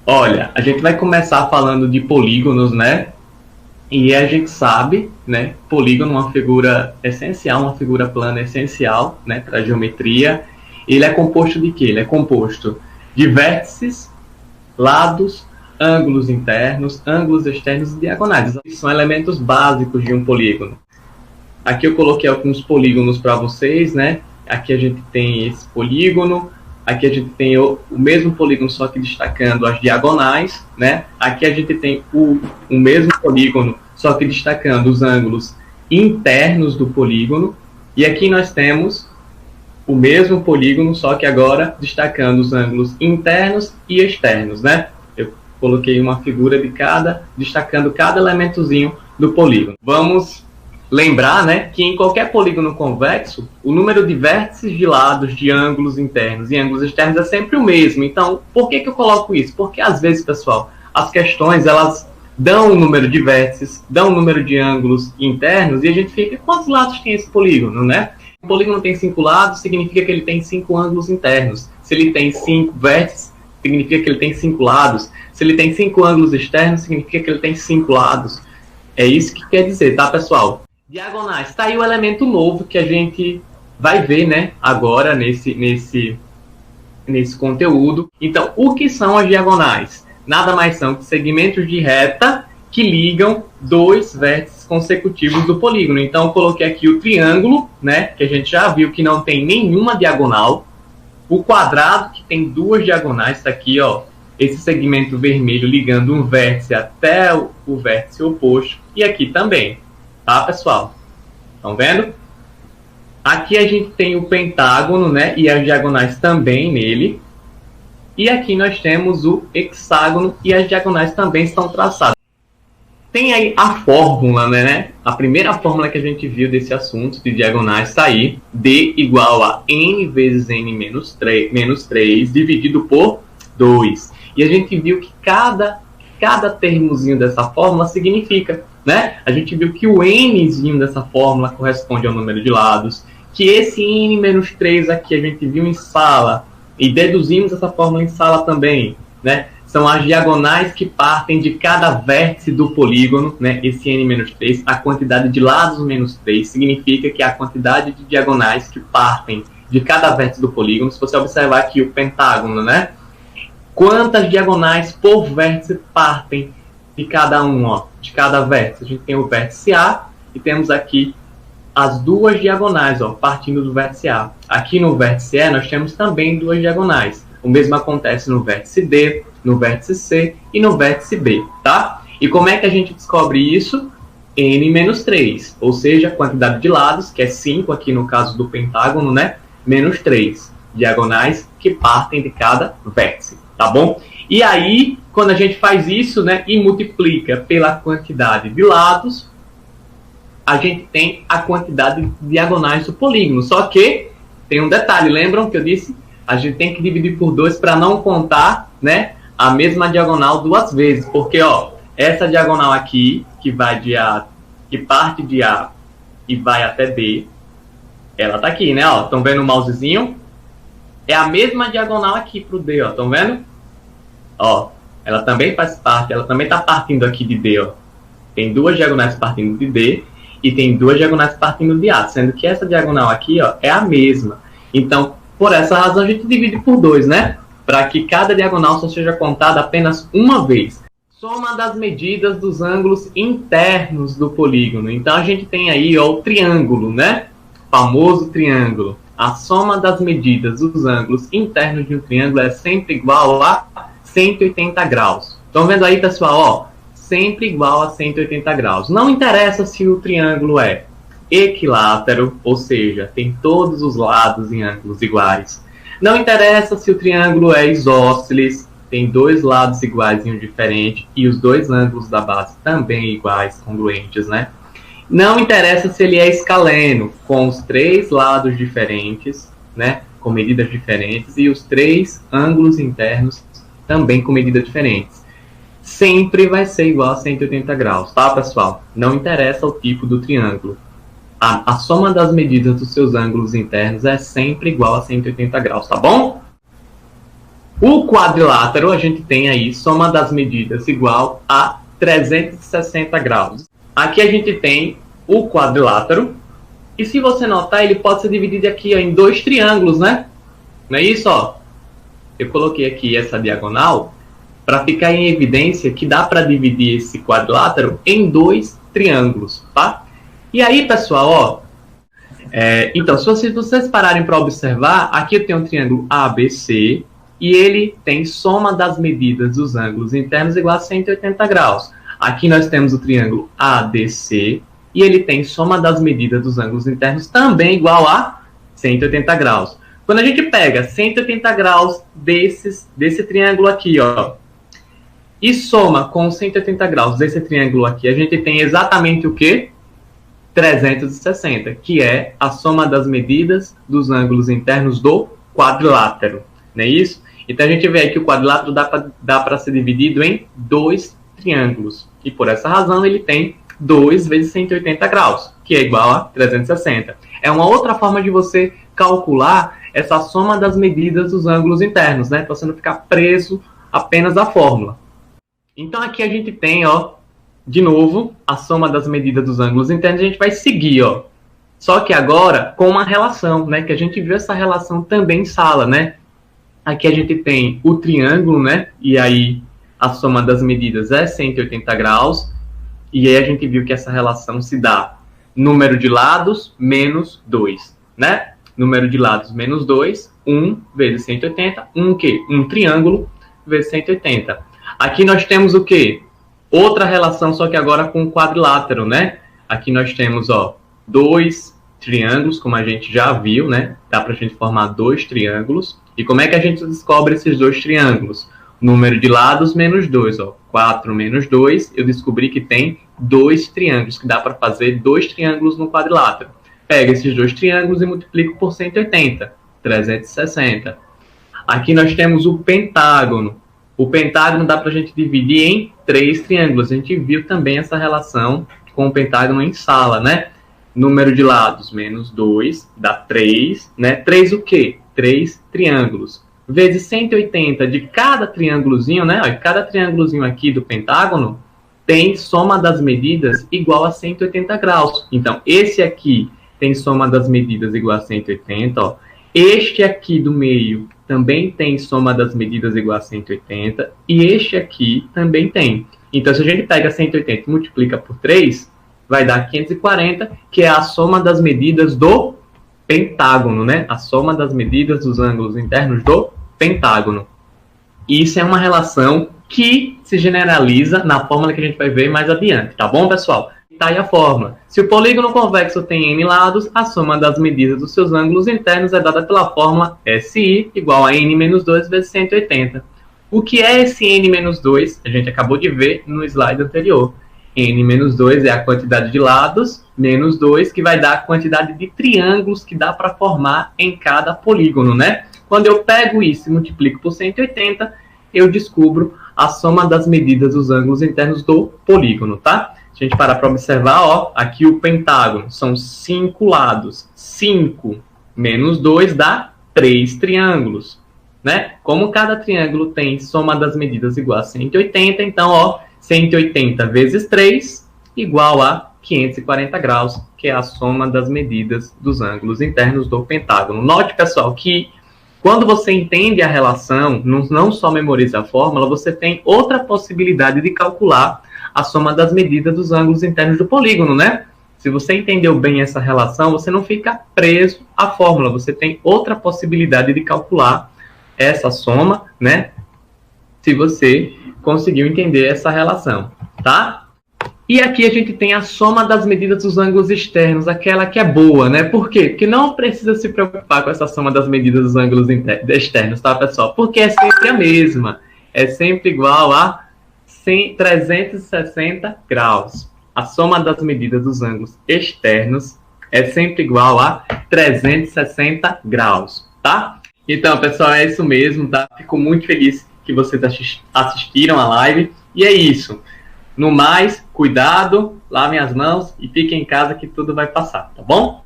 Olha, a gente vai começar falando de polígonos, né? E a gente sabe, né? Polígono é uma figura essencial, uma figura plana essencial, né? Para a geometria. Ele é composto de quê? Ele é composto de vértices, lados, ângulos internos, ângulos externos e diagonais. São elementos básicos de um polígono. Aqui eu coloquei alguns polígonos para vocês, né? Aqui a gente tem esse polígono. Aqui a gente tem o mesmo polígono, só que destacando as diagonais, né? Aqui a gente tem o mesmo polígono, só que destacando os ângulos internos do polígono. E aqui nós temos o mesmo polígono, só que agora destacando os ângulos internos e externos, né? Eu coloquei uma figura de cada, destacando cada elementozinho do polígono. Vamos lembrar, né, que em qualquer polígono convexo, o número de vértices, de lados, de ângulos internos e ângulos externos é sempre o mesmo. Então, por que eu coloco isso? Porque às vezes, pessoal, as questões, elas dão o número de vértices, dão o número de ângulos internos, e a gente fica, quantos lados tem esse polígono, né? O polígono tem 5 lados, significa que ele tem 5 ângulos internos. Se ele tem 5 vértices, significa que ele tem 5 lados. Se ele tem 5 ângulos externos, significa que ele tem 5 lados. É isso que quer dizer, tá, pessoal? Diagonais. Está aí o elemento novo que a gente vai ver, né, agora nesse conteúdo. Então, o que são as diagonais? Nada mais são que segmentos de reta que ligam dois vértices consecutivos do polígono. Então, eu coloquei aqui o triângulo, né, que a gente já viu que não tem nenhuma diagonal. O quadrado, que tem duas diagonais, está aqui, ó, esse segmento vermelho ligando um vértice até o vértice oposto. E aqui também. Tá, pessoal? Estão vendo? Aqui a gente tem o pentágono, né? E as diagonais também nele. E aqui nós temos o hexágono e as diagonais também estão traçadas. Tem aí a fórmula, né? A primeira fórmula que a gente viu desse assunto de diagonais está aí. D igual a n vezes n menos 3 dividido por 2. E a gente viu que cada termozinho dessa fórmula significa, né? A gente viu que o nzinho dessa fórmula corresponde ao número de lados, que esse n menos 3 aqui a gente viu em sala, e deduzimos essa fórmula em sala também, né? São as diagonais que partem de cada vértice do polígono, né? Esse n menos 3, a quantidade de lados menos 3, significa que a quantidade de diagonais que partem de cada vértice do polígono. Se você observar aqui o pentágono, né? Quantas diagonais por vértice partem de cada um, ó, de cada vértice? A gente tem o vértice A e temos aqui as duas diagonais, ó, partindo do vértice A. Aqui no vértice E nós temos também duas diagonais. O mesmo acontece no vértice D, no vértice C e no vértice B, tá? E como é que a gente descobre isso? N menos 3, ou seja, a quantidade de lados, que é 5 aqui no caso do pentágono, né? Menos 3 diagonais que partem de cada vértice, tá bom? E aí, quando a gente faz isso, né, e multiplica pela quantidade de lados, a gente tem a quantidade de diagonais do polígono. Só que tem um detalhe, lembram que eu disse? A gente tem que dividir por 2 para não contar, né, a mesma diagonal duas vezes. Porque, ó, essa diagonal aqui, que vai de A, que parte de A e vai até B, ela tá aqui, né? Ó, estão vendo o mousezinho? É a mesma diagonal aqui pro D, ó, estão vendo? Ó, ela também faz parte, ela também tá partindo aqui de D, ó. Tem duas diagonais partindo de D e tem duas diagonais partindo de A, sendo que essa diagonal aqui, ó, é a mesma. Então, por essa razão, a gente divide por 2, né? Para que cada diagonal só seja contada apenas uma vez. Soma das medidas dos ângulos internos do polígono. Então, a gente tem aí, ó, o triângulo, né? O famoso triângulo. A soma das medidas dos ângulos internos de um triângulo é sempre igual a 180 graus. Estão vendo aí, pessoal? Ó, sempre igual a 180 graus. Não interessa se o triângulo é equilátero, ou seja, tem todos os lados em ângulos iguais. Não interessa se o triângulo é isósceles, tem dois lados iguais em um diferente e os dois ângulos da base também iguais, congruentes, né? Não interessa se ele é escaleno, com os três lados diferentes, né? Com medidas diferentes e os três ângulos internos também com medidas diferentes. Sempre vai ser igual a 180 graus, tá, pessoal? Não interessa o tipo do triângulo. A soma das medidas dos seus ângulos internos é sempre igual a 180 graus, tá bom? O quadrilátero, a gente tem aí soma das medidas igual a 360 graus. Aqui a gente tem o quadrilátero. E se você notar, ele pode ser dividido aqui ó, em dois triângulos, né? Não é isso? Ó? Eu coloquei aqui essa diagonal para ficar em evidência que dá para dividir esse quadrilátero em dois triângulos, tá? E aí, pessoal, ó, então, se vocês pararem para observar, aqui eu tenho um triângulo ABC e ele tem soma das medidas dos ângulos internos igual a 180 graus. Aqui nós temos o triângulo ADC e ele tem soma das medidas dos ângulos internos também igual a 180 graus. Quando a gente pega 180 graus desse triângulo aqui, ó, e soma com 180 graus desse triângulo aqui, a gente tem exatamente o quê? 360, que é a soma das medidas dos ângulos internos do quadrilátero, não é isso? Então a gente vê aí que o quadrilátero dá para ser dividido em dois triângulos, e por essa razão ele tem 2 vezes 180 graus, que é igual a 360. É uma outra forma de você calcular essa soma das medidas dos ângulos internos, né? Para você não ficar preso apenas à fórmula. Então aqui a gente tem, ó, de novo, a soma das medidas dos ângulos internos, a gente vai seguir, ó. Só que agora com uma relação, né? Que a gente viu essa relação também em sala, né? Aqui a gente tem o triângulo, né? E aí a soma das medidas é 180 graus. E aí a gente viu que essa relação se dá número de lados menos 2, né? Número de lados menos 2, 1 vezes 180, o quê? Um triângulo vezes 180. Aqui nós temos o quê? Outra relação, só que agora com o quadrilátero, né? Aqui nós temos, ó, dois triângulos, como a gente já viu, né? Dá pra gente formar dois triângulos. E como é que a gente descobre esses dois triângulos? Número de lados menos 2, ó. 4 menos 2, eu descobri que tem dois triângulos, que dá para fazer dois triângulos no quadrilátero. Pega esses dois triângulos e multiplico por 180, 360. Aqui nós temos o pentágono. O pentágono dá para a gente dividir em três triângulos. A gente viu também essa relação com o pentágono em sala, né? Número de lados menos 2 dá 3, né? 3 o quê? 3 triângulos. Vezes 180 de cada triângulozinho, né? Ó, cada triângulozinho aqui do pentágono tem soma das medidas igual a 180 graus. Então, esse aqui tem soma das medidas igual a 180, ó. Este aqui do meio também tem soma das medidas igual a 180. E este aqui também tem. Então, se a gente pega 180 e multiplica por 3, vai dar 540, que é a soma das medidas do pentágono, né? A soma das medidas dos ângulos internos do pentágono. E isso é uma relação que se generaliza na fórmula que a gente vai ver mais adiante, tá bom, pessoal? Tá aí a fórmula. Se o polígono convexo tem n lados, a soma das medidas dos seus ângulos internos é dada pela fórmula SI igual a n menos 2 vezes 180. O que é esse n menos 2? A gente acabou de ver no slide anterior. N menos 2 é a quantidade de lados, menos 2, que vai dar a quantidade de triângulos que dá para formar em cada polígono, né? Quando eu pego isso e multiplico por 180, eu descubro a soma das medidas dos ângulos internos do polígono, tá? Se a gente parar para observar, ó, aqui o pentágono são 5 lados. 5 menos 2 dá 3 triângulos, né? Como cada triângulo tem soma das medidas igual a 180, então, ó, 180 vezes 3 igual a 540 graus, que é a soma das medidas dos ângulos internos do pentágono. Note, pessoal, que quando você entende a relação, não só memoriza a fórmula, você tem outra possibilidade de calcular a soma das medidas dos ângulos internos do polígono, né? Se você entendeu bem essa relação, você não fica preso à fórmula, você tem outra possibilidade de calcular essa soma, né? Se você conseguiu entender essa relação, tá? E aqui a gente tem a soma das medidas dos ângulos externos, aquela que é boa, né? Por quê? Porque não precisa se preocupar com essa soma das medidas dos ângulos externos, tá, pessoal? Porque é sempre a mesma. É sempre igual a 360 graus. A soma das medidas dos ângulos externos é sempre igual a 360 graus, tá? Então, pessoal, é isso mesmo, tá? Fico muito feliz que vocês assistiram a live. E é isso. No mais, cuidado, lavem as mãos e fiquem em casa que tudo vai passar, tá bom?